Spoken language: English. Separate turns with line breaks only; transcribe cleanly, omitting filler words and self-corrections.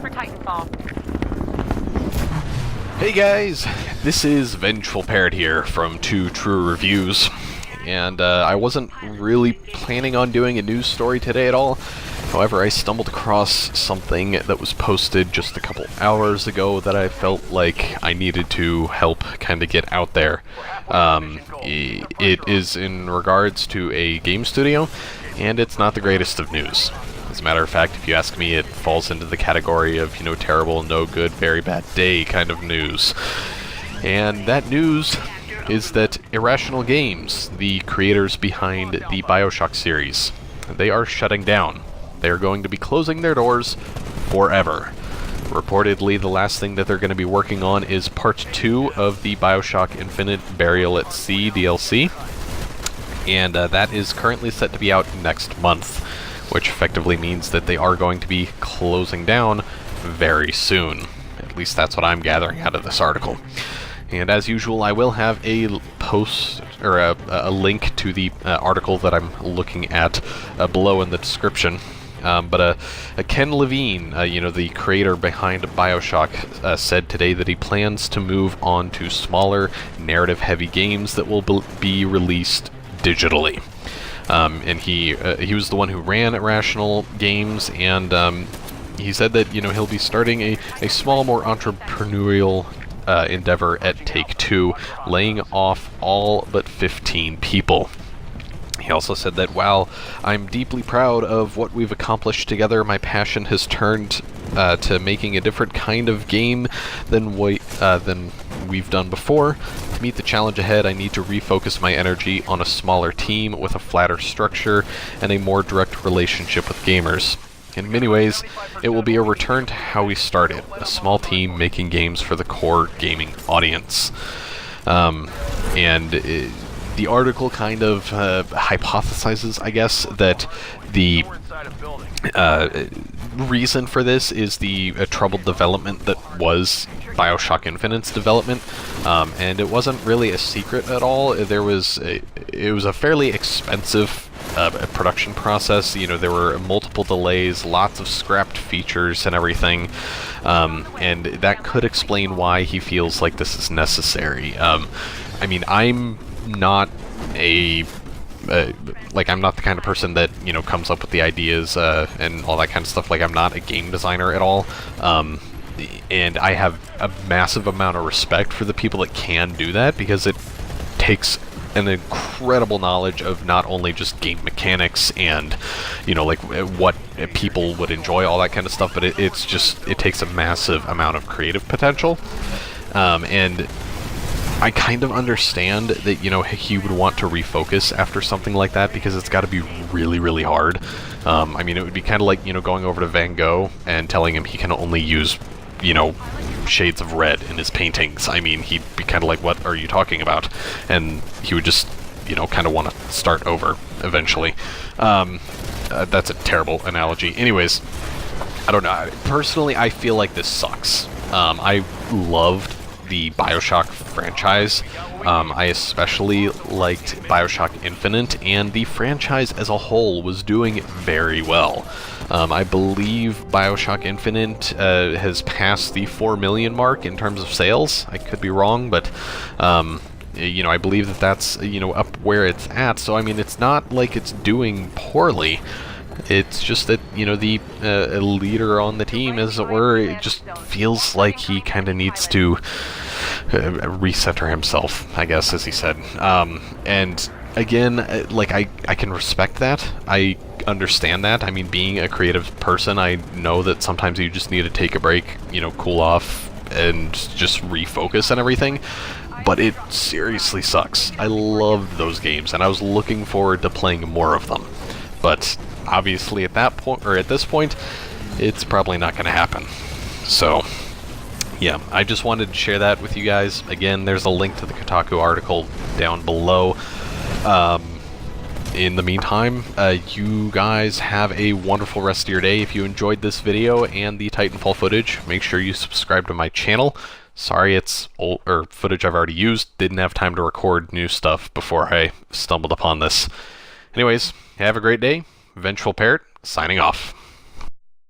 for Titanfall.
Hey guys, this is Vengeful Parrot here from Two True Reviews, and I wasn't really planning on doing a news story today at all. However, I stumbled across something that was posted just a couple hours ago that I felt like I needed to help kind of get out there. It is in regards to a game studio, and it's not the greatest of news. As a matter of fact, if you ask me, it falls into the category of, terrible, no good, very bad day kind of news. And that news is that Irrational Games, the creators behind the Bioshock series, they are shutting down. They are going to be closing their doors forever. Reportedly, the last thing that they're going to be working on is Part 2 of the Bioshock Infinite Burial at Sea DLC, and that is currently set to be out next month, which effectively means that they are going to be closing down very soon. At least that's what I'm gathering out of this article. And as usual, I will have a post or a link to the article that I'm looking at below in the description. But Ken Levine, the creator behind Bioshock, said today that he plans to move on to smaller, narrative-heavy games that will be released digitally. And he was the one who ran Irrational Games, and he said that he'll be starting a small, more entrepreneurial endeavor at Take-Two, laying off all but 15 people. He also said that while I'm deeply proud of what we've accomplished together, my passion has turned to making a different kind of game than we've done before. To meet the challenge ahead, I need to refocus my energy on a smaller team with a flatter structure and a more direct relationship with gamers. In many ways, it will be a return to how we started, a small team making games for the core gaming audience. The article kind of hypothesizes, I guess, that the reason for this is the troubled development that was Bioshock Infinite's development, and it wasn't really a secret at all. It was a fairly expensive production process. There were multiple delays, lots of scrapped features and everything, and that could explain why he feels like this is necessary. I'm not I'm not the kind of person that comes up with the ideas and all that kind of stuff. I'm not a game designer at all, and I have a massive amount of respect for the people that can do that, because it takes an incredible knowledge of not only just game mechanics and what people would enjoy, all that kind of stuff, but it takes a massive amount of creative potential, and I kind of understand that, he would want to refocus after something like that, because it's got to be really, really hard. It would be kind of like, going over to Van Gogh and telling him he can only use, shades of red in his paintings. He'd be kind of like, what are you talking about? And he would just, kind of want to start over eventually. That's a terrible analogy. Anyways, I don't know. Personally, I feel like this sucks. I loved the Bioshock franchise. I especially liked Bioshock Infinite, and the franchise as a whole was doing very well. I believe Bioshock Infinite has passed the 4 million mark in terms of sales. I could be wrong, but I believe that's up where it's at. So it's not like it's doing poorly. It's just that, the leader on the team, as it were, it just feels like he kind of needs to recenter himself, I guess, as he said. And again, I can respect that. I understand that. Being a creative person, I know that sometimes you just need to take a break, cool off, and just refocus and everything. But it seriously sucks. I loved those games, and I was looking forward to playing more of them. But obviously at this point, it's probably not going to happen. So yeah, I just wanted to share that with you guys. Again, there's a link to the Kotaku article down below. In the meantime, you guys have a wonderful rest of your day. If you enjoyed this video and the Titanfall footage, make sure you subscribe to my channel. Sorry, it's old, or footage I've already used. Didn't have time to record new stuff before I stumbled upon this. Anyways, have a great day. Vengeful Parrot, signing off.